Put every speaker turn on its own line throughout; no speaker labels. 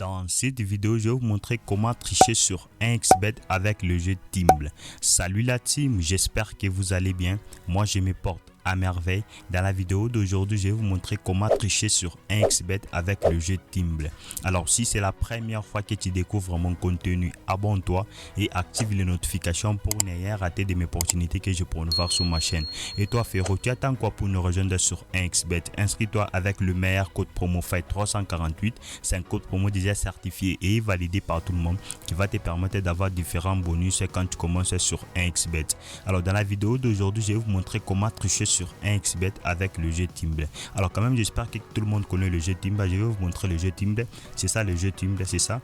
Dans cette vidéo, je vais vous montrer comment tricher sur 1xBet avec le jeu Timble. Salut la team, j'espère que vous allez bien. Moi, je me porte à merveille. Dans la vidéo d'aujourd'hui, je vais vous montrer comment tricher sur 1xBet avec le jeu Timble. Alors, si c'est la première fois que tu découvres mon contenu, abonne-toi et active les notifications pour ne rien rater de mes opportunités que je promouvoir sur ma chaîne. Et toi, frérot, tu attends quoi pour nous rejoindre sur 1xBet? Inscris-toi avec le meilleur code promo FIGHT348. C'est un code promo déjà certifié et validé par tout le monde qui va te permettre d'avoir différents bonus quand tu commences sur 1xBet. Alors, dans la vidéo d'aujourd'hui, je vais vous montrer comment tricher sur 1xBet avec le jeu Timble. Alors quand même, j'espère que tout le monde connaît le jeu Timble. Je vais vous montrer le jeu Timble. C'est ça le jeu Timble, c'est ça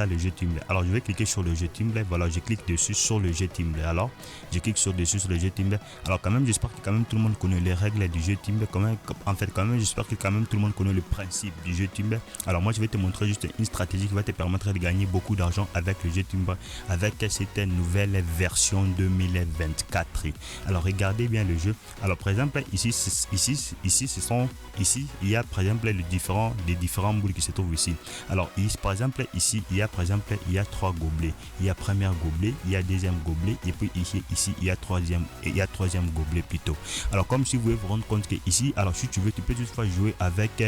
le jeu Timble. Alors je vais cliquer sur le jeu Timble. Voilà, je clique dessus sur le jeu Timble. Alors je clique sur le jeu Timble. Alors quand même, j'espère que quand même tout le monde connaît les règles du jeu Timble. Quand même, j'espère que quand même tout le monde connaît le principe du jeu Timble. Alors moi, je vais te montrer juste une stratégie qui va te permettre de gagner beaucoup d'argent avec le jeu Timble, avec cette nouvelle version 2024. Alors regardez bien le jeu. Alors par exemple, ici il y a par exemple les différents boules qui se trouvent ici. Alors ici, par exemple, ici il y a trois gobelets. Il y a premier gobelet, il y a deuxième gobelet et puis ici il y a troisième gobelet plutôt. Alors comme si vous voulez vous rendre compte que ici, alors si tu veux, tu peux toutefois jouer avec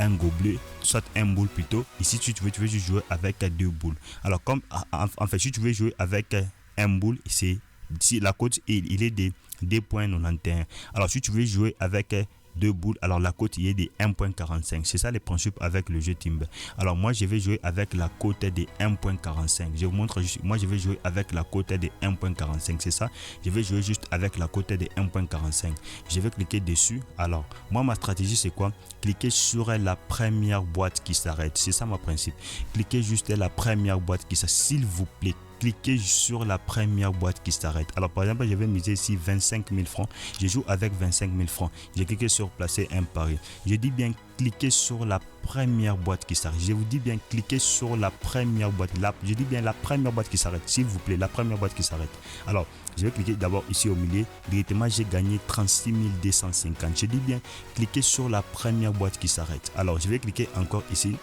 un gobelet, soit un boule plutôt. Ici si tu veux juste jouer avec deux boules. Alors comme en fait, si tu veux jouer avec un boule, c'est si la cote il est de 2.91. Alors si tu veux jouer avec deux boules, alors la cote il est de 1.45. C'est ça le principe avec le jeu Timble. Alors moi je vais jouer avec la cote de 1.45. Je vous montre juste, moi je vais jouer avec la cote de 1.45. C'est ça, je vais jouer juste avec la cote de 1.45. Je vais cliquer dessus. Alors moi ma stratégie c'est quoi? Cliquez sur la première boîte qui s'arrête. C'est ça mon principe. Cliquez juste la première boîte qui s'arrête, s'il vous plaît. Cliquez sur la première boîte qui s'arrête. Alors par exemple, je vais miser ici 25 000 francs. Je joue avec 25 000 francs. J'ai cliqué sur placer un pari. Je dis bien cliquez sur la première boîte qui s'arrête. Je vous dis bien cliquez sur la première boîte. Je dis bien la première boîte qui s'arrête. S'il vous plaît, la première boîte qui s'arrête. Alors, je vais cliquer d'abord ici au milieu. Directement, j'ai gagné 36 250. Je dis bien cliquez sur la première boîte qui s'arrête. Alors, je vais cliquer encore ici.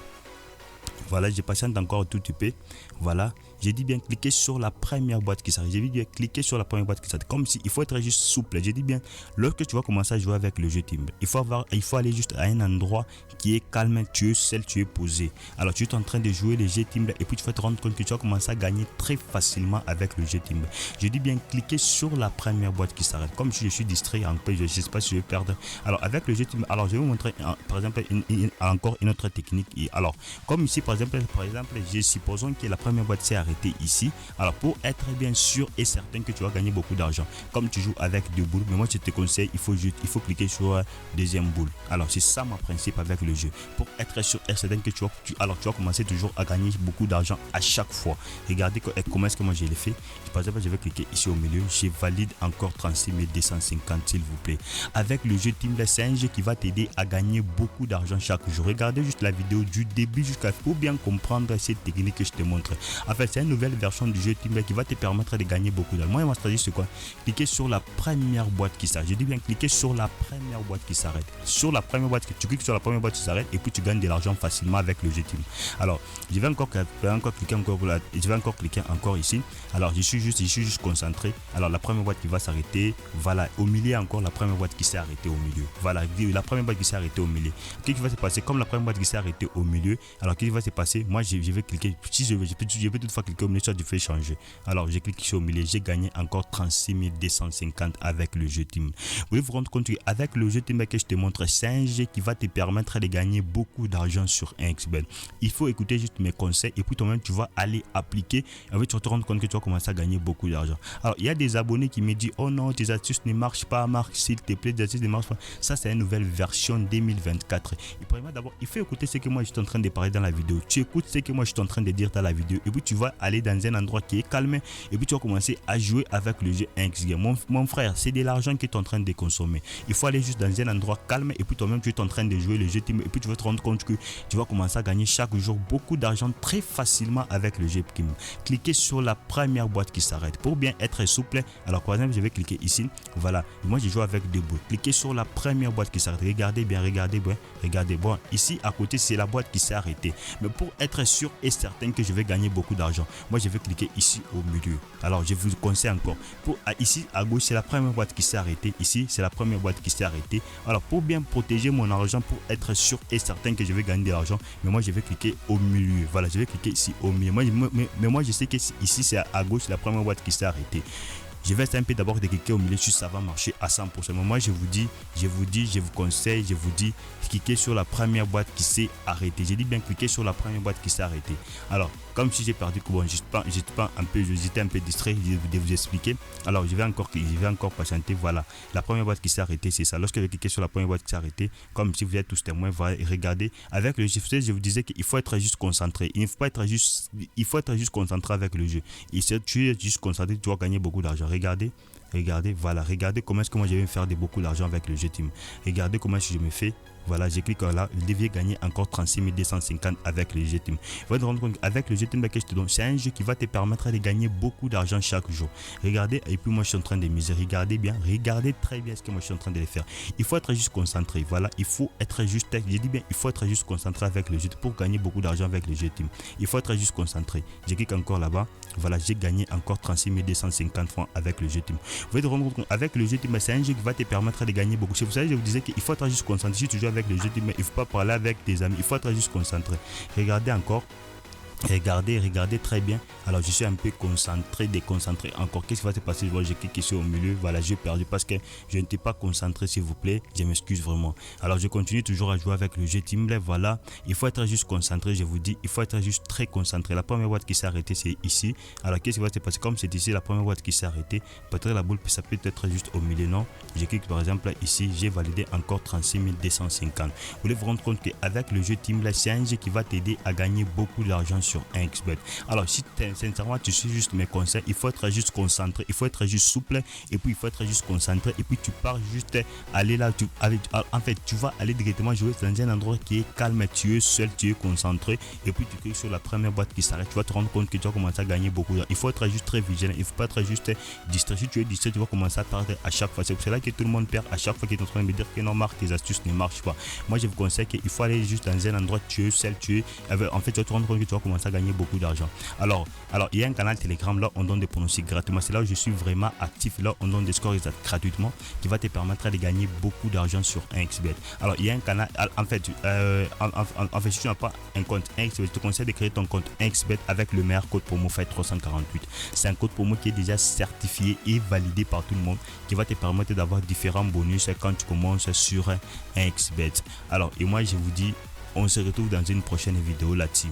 Voilà, je patiente encore tout petit peu. Voilà, j'ai dit bien cliquer sur la première boîte qui s'arrête. J'ai dit bien cliquer sur la première boîte qui s'arrête. Comme si il faut être juste souple. J'ai dit bien, lorsque tu vas commencer à jouer avec le jeu Timble, il faut aller juste à un endroit qui est calme, tu es posé. Alors tu es en train de jouer le jeu Timble et puis tu vas te rendre compte que tu vas commencer à gagner très facilement avec le jeu Timble. J'ai dit bien cliquer sur la première boîte qui s'arrête. Comme si je suis distrait un peu, je ne sais pas si je vais perdre. Alors avec le jeu Timble, alors je vais vous montrer par exemple encore une autre technique. Alors comme ici par exemple, supposons que la première boîte s'est arrêtée ici. Alors pour être bien sûr et certain que tu vas gagner beaucoup d'argent, comme tu joues avec deux boules, mais moi je te conseille, il faut cliquer sur deuxième boule. Alors c'est ça mon principe avec le jeu, pour être sûr et certain que tu vas commencer toujours à gagner beaucoup d'argent à chaque fois. Regardez comment est-ce que moi je l'ai fait. Par exemple, je vais cliquer ici au milieu, je valide encore 36 250 s'il vous plaît. Avec le jeu Timble, c'est un jeu qui va t'aider à gagner beaucoup d'argent chaque jour. Regardez juste la vidéo du début jusqu'à pour bien comprendre cette technique que je te montre. En fait, c'est une nouvelle version du jeu Timble qui va te permettre de gagner beaucoup d'argent. Moi, ma stratégie c'est quoi? Cliquez sur la première boîte qui s'arrête. Je dis bien cliquez sur la première boîte qui s'arrête. Sur la première boîte, tu cliques sur la première boîte qui s'arrête et puis tu gagnes de l'argent facilement avec le jeu Timble. Alors, je vais encore cliquer encore ici. Alors, je suis juste concentré. Alors, la première boîte qui va s'arrêter, voilà, au milieu encore la première boîte qui s'est arrêtée au milieu. Voilà, la première boîte qui s'est arrêtée au milieu. Qu'est-ce qui va se passer? Comme la première boîte qui s'est arrêtée au milieu, alors qu'est-ce qui va se passer? Moi, je vais cliquer. Si je peux toutefois cliquer au milieu, soit je fais changer. Alors, je clique ici au milieu. J'ai gagné encore 36 250 avec le jeu Timble. Vous pouvez vous rendre compte qu'avec le jeu Timble que je te montre, c'est un jeu qui va te permettre de gagner beaucoup d'argent sur 1xBet. Il faut écouter juste mes conseils et puis toi-même, tu vas aller appliquer. Et puis, tu vas te rendre compte que tu vas commencer à gagner beaucoup d'argent. Alors, il y a des abonnés qui me disent oh non, tes astuces ne marchent pas, Marc, s'il te plaît, tes astuces ne marchent pas. Ça, c'est une nouvelle version 2024. Et premièrement, d'abord, il faut écouter ce que moi je suis en train de parler dans la vidéo. Tu écoutes ce que moi je suis en train de dire dans la vidéo et puis tu vas aller dans un endroit qui est calme et puis tu vas commencer à jouer avec le jeu 1xBet. Mon frère, c'est de l'argent que tu es en train de consommer. Il faut aller juste dans un endroit calme et puis toi-même tu es en train de jouer le jeu Timble et puis tu vas te rendre compte que tu vas commencer à gagner chaque jour beaucoup d'argent très facilement avec le jeu Timble. Cliquez sur la première boîte qui s'arrête pour bien être souple. Alors par exemple, je vais cliquer ici. Voilà, moi je joue avec deux boules. Cliquez sur la première boîte qui s'arrête. Regardez bien. Bon, ici à côté c'est la boîte qui s'est arrêtée. Mais pour être sûr et certain que je vais gagner beaucoup d'argent, moi je vais cliquer ici au milieu. Alors je vous conseille encore, ici à gauche c'est la première boîte qui s'est arrêtée, ici c'est la première boîte qui s'est arrêtée. Alors pour bien protéger mon argent, pour être sûr et certain que je vais gagner de l'argent, mais moi je vais cliquer au milieu. Voilà, je vais cliquer ici au milieu. Mais moi je sais que ici c'est à gauche la première boîte qui s'est arrêtée. Je vais essayer un peu d'abord de cliquer au milieu si ça va marcher à 100%. Mais moi je vous conseille, je vous dis, cliquez sur la première boîte qui s'est arrêtée. J'ai dit bien cliquer sur la première boîte qui s'est arrêtée. Alors, comme si j'ai perdu, bon, j'étais un peu distrait de vous expliquer. Alors, je vais encore patienter. Voilà, la première boîte qui s'est arrêtée, c'est ça. Lorsque je cliquez sur la première boîte qui s'est arrêtée, comme si vous êtes tous témoins, voilà, regardez. Avec le jeu, je vous disais qu'il faut être juste concentré. Il faut être juste concentré avec le jeu. Et si tu es juste concentré, tu vas gagner beaucoup d'argent. Regardez, voilà, regardez comment est-ce que moi je vais faire beaucoup d'argent avec le jeu team. Regardez comment est-ce que je me fais. Voilà, j'ai cliqué là, je devais gagner encore 36 250 avec le jeu team. Vous allez te rendre compte qu'avec le jeu team que je te donne, c'est un jeu qui va te permettre de gagner beaucoup d'argent chaque jour. Regardez, et puis moi je suis en train de miser. Regardez bien, regardez très bien ce que moi je suis en train de faire. Il faut être juste concentré. Voilà, il faut être juste, j'ai dit bien, il faut être juste concentré avec le jeu pour gagner beaucoup d'argent avec le jeu team. Il faut être juste concentré. Je clique encore là-bas. Voilà, j'ai gagné encore 36 250 francs avec le jeu team. Vous allez te rendre compte qu'avec le jeu team, c'est un jeu qui va te permettre de gagner beaucoup. C'est pour ça que je vous disais qu'il faut être juste concentré. Si tu joues avec le jeu team, il ne faut pas parler avec tes amis. Il faut être juste concentré. Regardez encore. Regardez très bien. Alors je suis un peu déconcentré encore. Qu'est-ce qui va se passer? Je vois, j'ai cliqué sur au milieu. Voilà, j'ai perdu parce que je n'étais pas concentré, s'il vous plaît. Je m'excuse vraiment. Alors je continue toujours à jouer avec le jeu Team. Voilà, il faut être juste concentré. Je vous dis, il faut être juste très concentré. La première boîte qui s'est arrêtée, c'est ici. Alors qu'est-ce qui va se passer? Comme c'est ici la première boîte qui s'est arrêtée, peut-être la boule, ça peut être juste au milieu. Non, je clique par exemple ici. J'ai validé encore 36 250. Vous voulez vous rendre compte qu'avec le jeu Team, c'est un jeu qui va t'aider à gagner beaucoup d'argent sur 1xBet. Alors si sincèrement tu suis juste mes conseils, il faut être juste concentré, il faut être juste souple, et puis il faut être juste concentré, et puis tu pars juste aller là, en fait tu vas aller directement jouer dans un endroit qui est calme, tu es seul, tu es concentré, et puis tu cliques sur la première boîte qui s'arrête. Tu vas te rendre compte que tu vas commencer à gagner beaucoup d'argent. Il faut être juste très vigilant, il faut pas être juste distrait. Si tu es distrait, tu vas commencer à perdre à chaque fois. C'est pour cela que tout le monde perd à chaque fois qu'il est en train de me dire que non, Marc, tes astuces ne marchent pas. Moi je vous conseille qu'il faut aller juste dans un endroit, tu es seul, en fait tu vas te rendre compte que tu vas commencer à gagner beaucoup d'argent. Alors il y a un canal Telegram, là on donne des pronostics gratuitement. C'est là où je suis vraiment actif. Là on donne des scores exacts gratuitement qui va te permettre de gagner beaucoup d'argent sur 1xBet. Alors il y a un canal, en fait si tu n'as pas un compte 1xBet, je te conseille de créer ton compte 1xBet avec le meilleur code promo FIGHT348. C'est un code promo qui est déjà certifié et validé par tout le monde, qui va te permettre d'avoir différents bonus quand tu commences sur 1xBet. Alors et moi je vous dis, on se retrouve dans une prochaine vidéo, la team.